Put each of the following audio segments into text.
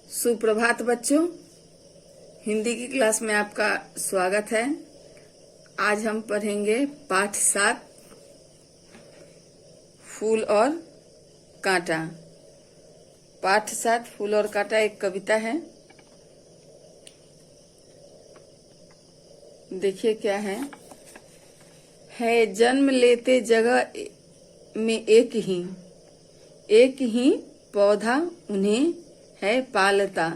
सुप्रभात बच्चों, हिंदी की क्लास में आपका स्वागत है। आज हम पढ़ेंगे पाठ 7 फूल और कांटा। पाठ 7 फूल और कांटा एक कविता है। देखिए क्या है जन्म लेते जगह में एक ही पौधा उन्हें है पालता,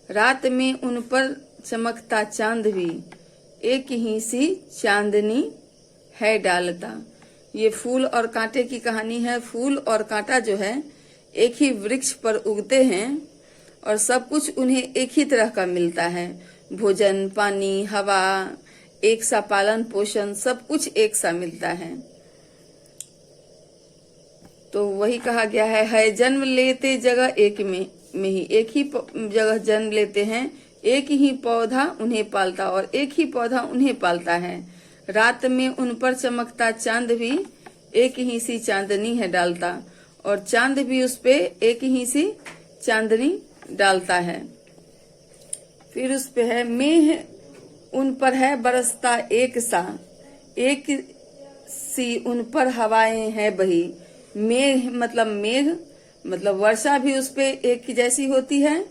रात में उन पर चमकता चांद भी एक ही सी चांदनी है डालता। ये फूल और कांटे की कहानी है। फूल और कांटा जो है एक ही वृक्ष पर उगते हैं और सब कुछ उन्हें एक ही तरह का मिलता है। भोजन, पानी, हवा, एक सा पालन पोषण, सब कुछ एक सा मिलता है। तो वही कहा गया है जन्म लेते जगह एक में ही, एक ही जगह जन्म लेते हैं, एक ही पौधा उन्हें पालता और एक ही पौधा उन्हें पालता है। रात में उन पर चमकता चांद भी एक ही सी चांदनी है डालता और चांद भी उस पे एक ही सी चांदनी डालता है। फिर उस पे है मेघ उन पर है बरसता एक सी उन पर हवाएं हैं बही। मेघ मतलब वर्षा भी उस पे एक जैसी होती है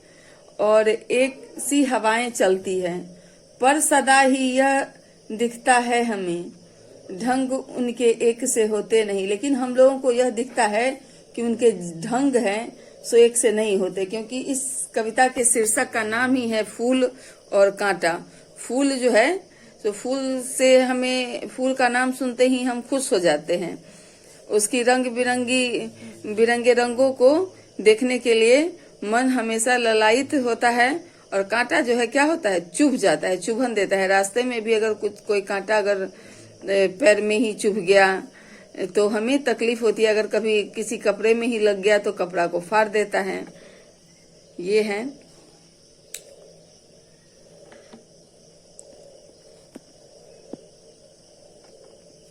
और एक सी हवाएं चलती है। पर सदा ही यह दिखता है हमें, ढंग उनके एक से होते नहीं। लेकिन हम लोगों को यह दिखता है कि उनके ढंग हैं सो एक से नहीं होते, क्योंकि इस कविता के शीर्षक का नाम ही है फूल और कांटा। फूल जो है तो फूल से हमें, फूल का नाम सुनते ही हम खुश हो जाते हैं। उसकी रंग बिरंगे रंगों को देखने के लिए मन हमेशा ललायित होता है। और कांटा जो है क्या होता है, चुभ जाता है, चुभन देता है। रास्ते में भी अगर कोई कांटा अगर पैर में ही चुभ गया तो हमें तकलीफ होती है। अगर कभी किसी कपड़े में ही लग गया तो कपड़ा को फाड़ देता है। ये है।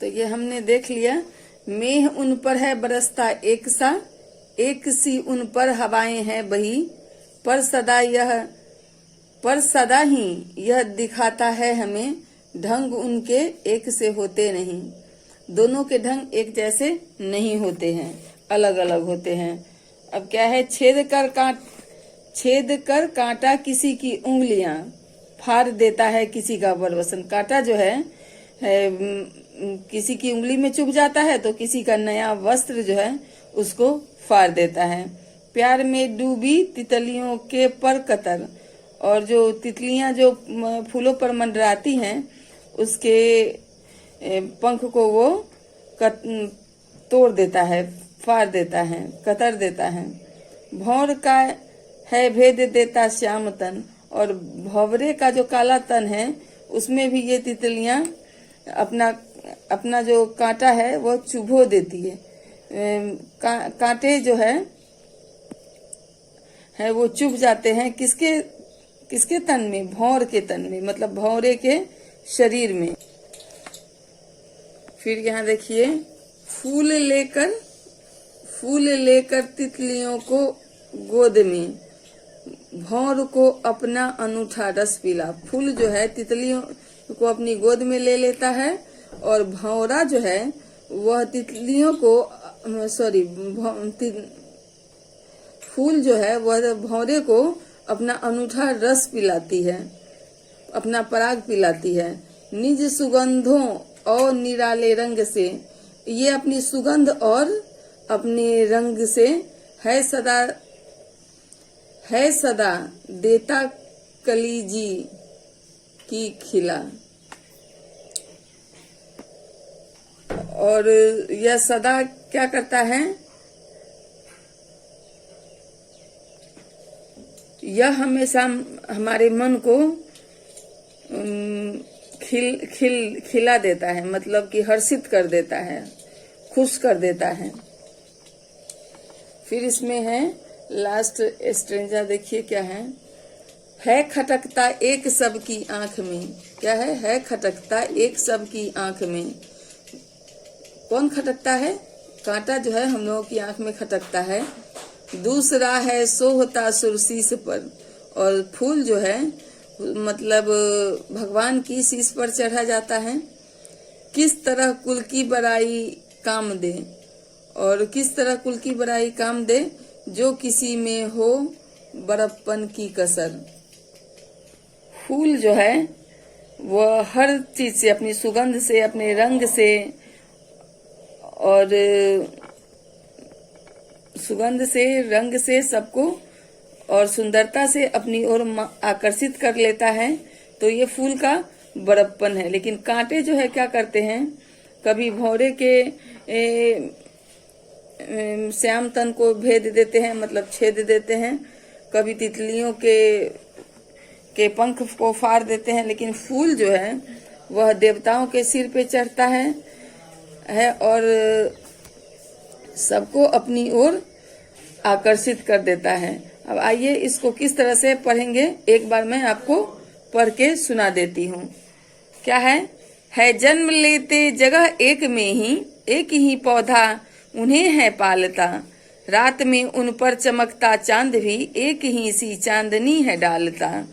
तो ये हमने देख लिया। मेघ उन पर है बरसता एक सी उन पर हवाएं हैं बही। पर सदा ही यह दिखाता है हमें, ढंग उनके एक से होते नहीं। दोनों के ढंग एक जैसे नहीं होते हैं, अलग अलग होते हैं। अब क्या है, छेद कर कांटा किसी की उंगलियां फाड़ देता है किसी का बरवसन। कांटा जो है किसी की उंगली में चुभ जाता है तो किसी का नया वस्त्र जो है उसको फाड़ देता है। प्यार में डूबी तितलियों के पर कतर, और जो तितलियां जो फूलों पर मंडराती हैं उसके पंख को वो तोड़ देता है, फाड़ देता है, कतर देता है। भौर का है भेद देता श्याम तन, और भौवरे का जो काला तन है उसमें भी ये तितलियां अपना जो कांटा है वो चुभो देती है। कांटे जो है वो चुभ जाते हैं किसके तन में, भौर के तन में, मतलब भौरे के शरीर में। फिर यहाँ देखिए, फूल लेकर तितलियों को गोद में, भौर को अपना अनूठा रस पिला। फूल जो है तितलियों को अपनी गोद में ले लेता है और भौरा जो है वह तितलियों को फूल जो है वह भौरे को अपना अनूठा रस पिलाती है, अपना पराग पिलाती है। निज सुगंधों और निराले रंग से, ये अपनी सुगंध और अपने रंग से है सदा देता कलीजी की खिला। और यह सदा क्या करता है, यह हमेशा हमारे मन को खिला देता है, मतलब कि हर्षित कर देता है, खुश कर देता है। फिर इसमें है लास्ट स्ट्रेंजा। देखिए क्या है खटकता एक सबकी आंख में। क्या है खटकता एक सबकी आंख में। कौन खटकता है? कांटा जो है हम लोगों की आंख में खटकता है दूसरा है सोहता सुरशीस पर। और फूल जो है मतलब भगवान की शीश पर चढ़ा जाता है। किस तरह कुल की बड़ाई काम दे, और किस तरह कुल की बड़ाई काम दे, जो किसी में हो बड़प्पन की कसर। फूल जो है वह हर चीज से, अपनी सुगंध से, अपने रंग से और सुगंध से, रंग से सबको और सुंदरता से अपनी ओर आकर्षित कर लेता है। तो ये फूल का बड़प्पन है। लेकिन कांटे जो है क्या करते हैं, कभी भौरे के श्याम तन को भेद देते हैं, मतलब छेद देते हैं, कभी तितलियों के पंख को फाड़ देते हैं। लेकिन फूल जो है वह देवताओं के सिर पे चढ़ता है और सबको अपनी ओर आकर्षित कर देता है। अब आइए इसको किस तरह से पढ़ेंगे, एक बार मैं आपको पढ़ के सुना देती हूँ। क्या है जन्म लेते जगह एक में ही, एक ही पौधा उन्हें है पालता। रात में उन पर चमकता चांद भी, एक ही सी चांदनी है डालता।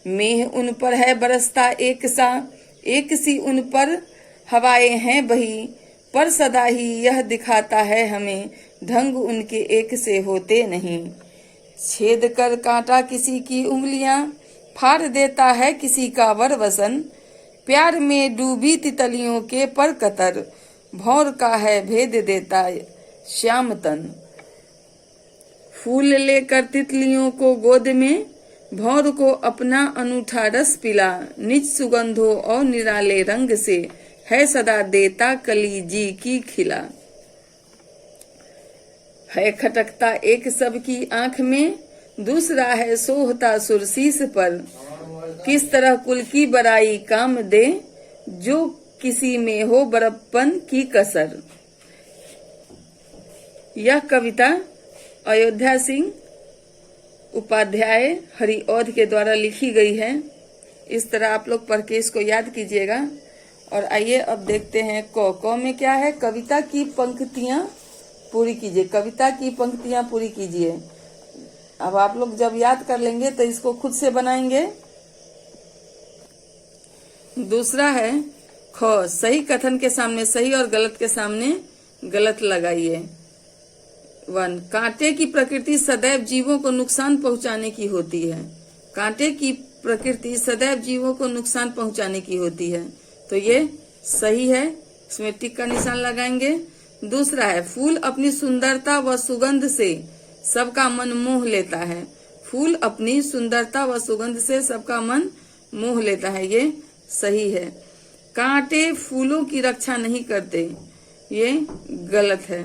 मेह उन पर है बरसता एक सा, एक सी उन पर हवाएं हैं बही। पर सदा ही यह दिखाता है हमें, ढंग उनके एक से होते नहीं। छेद कर कांटा किसी की उंगलियां, फाड़ देता है किसी का वर वसन। प्यार में डूबी तितलियों के पर कतर, भौर का है भेद देता श्याम तन। फूल लेकर तितलियों को गोद में, भौर को अपना अनूठा रस पिला। निज सुगंधों और निराले रंग से, है सदा देता कली जी की खिला। है खटकता एक सबकी आंख में, दूसरा है सोहता सुरशीस पर। किस तरह कुल की बड़ाई काम दे, जो किसी में हो बड़प्पन की कसर। यह कविता अयोध्या सिंह उपाध्याय हरिऔध के द्वारा लिखी गई है। इस तरह आप लोग पढ़ के इसको याद कीजिएगा। और आइए अब देखते हैं क में क्या है, कविता की पंक्तियां पूरी कीजिए। कविता की पंक्तियां पूरी कीजिए। अब आप लोग जब याद कर लेंगे तो इसको खुद से बनाएंगे। दूसरा है ख, सही कथन के सामने सही और गलत के सामने गलत लगाइए। 1, कांटे की प्रकृति सदैव जीवों को नुकसान पहुंचाने की होती है। कांटे की प्रकृति सदैव जीवों को नुकसान पहुंचाने की होती है, तो ये सही है, इसमें टिक का निशान लगाएंगे। दूसरा है फूल अपनी सुंदरता व सुगंध से सबका मन मोह लेता है। फूल अपनी सुंदरता व सुगंध से सबका मन मोह लेता है, ये सही है। कांटे फूलों की रक्षा नहीं करते, ये गलत है।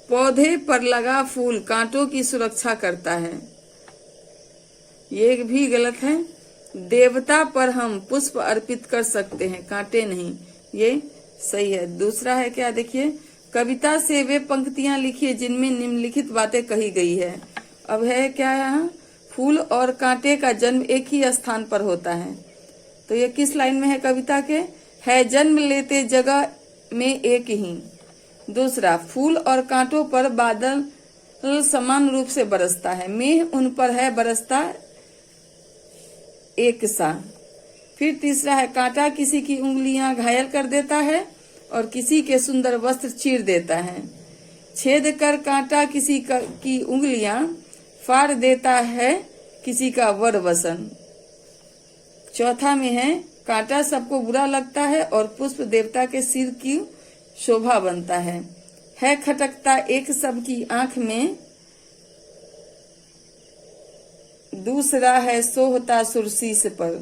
पौधे पर लगा फूल कांटों की सुरक्षा करता है, ये भी गलत है। देवता पर हम पुष्प अर्पित कर सकते हैं, कांटे नहीं, ये सही है। दूसरा है क्या, देखिए, कविता से वे पंक्तियां लिखिए जिनमें निम्नलिखित बातें कही गई है। अब है क्या यहाँ, फूल और कांटे का जन्म एक ही स्थान पर होता है, तो ये किस लाइन में है कविता के, है जन्म लेते जगह में एक ही। दूसरा, फूल और कांटों पर बादल समान रूप से बरसता है, मेह उन पर है बरसता एक सा। फिर तीसरा है, कांटा किसी की उंगलियां घायल कर देता है और किसी के सुंदर वस्त्र चीर देता है। छेद कर कांटा किसी की उंगलियां फाड़ देता है किसी का वर वसन। चौथा में है, कांटा सबको बुरा लगता है और पुष्प देवता के सिर की शोभा बनता है खटकता एक सबकी आंख में। दूसरा है सोहता सुरशीस पर,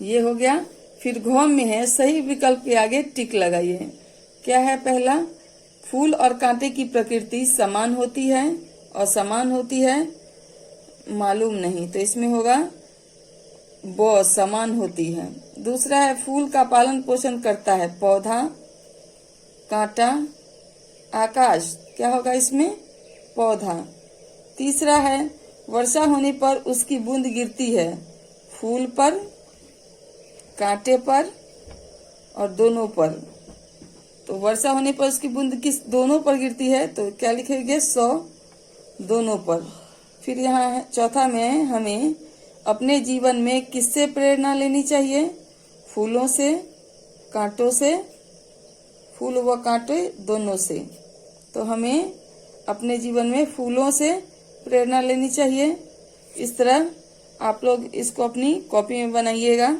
ये हो गया। फिर घ में है, सही विकल्प के आगे टिक लगाइए। क्या है पहला, फूल और कांटे की प्रकृति समान होती है और समान होती है मालूम नहीं, तो इसमें होगा ब, समान होती है। दूसरा है, फूल का पालन पोषण करता है पौधा, कांटा, आकाश, क्या होगा इसमें, पौधा। तीसरा है, वर्षा होने पर उसकी बूंद गिरती है फूल पर, कांटे पर और दोनों पर। तो वर्षा होने पर उसकी बूंद किस दोनों पर गिरती है, तो क्या लिखेंगे 100 दोनों पर। फिर यहाँ चौथा में हमें अपने जीवन में किससे प्रेरणा लेनी चाहिए? फूलों से, कांटों से, फूल व कांटे दोनों से। तो हमें अपने जीवन में फूलों से प्रेरणा लेनी चाहिए। इस तरह आप लोग इसको अपनी कॉपी में बनाइएगा।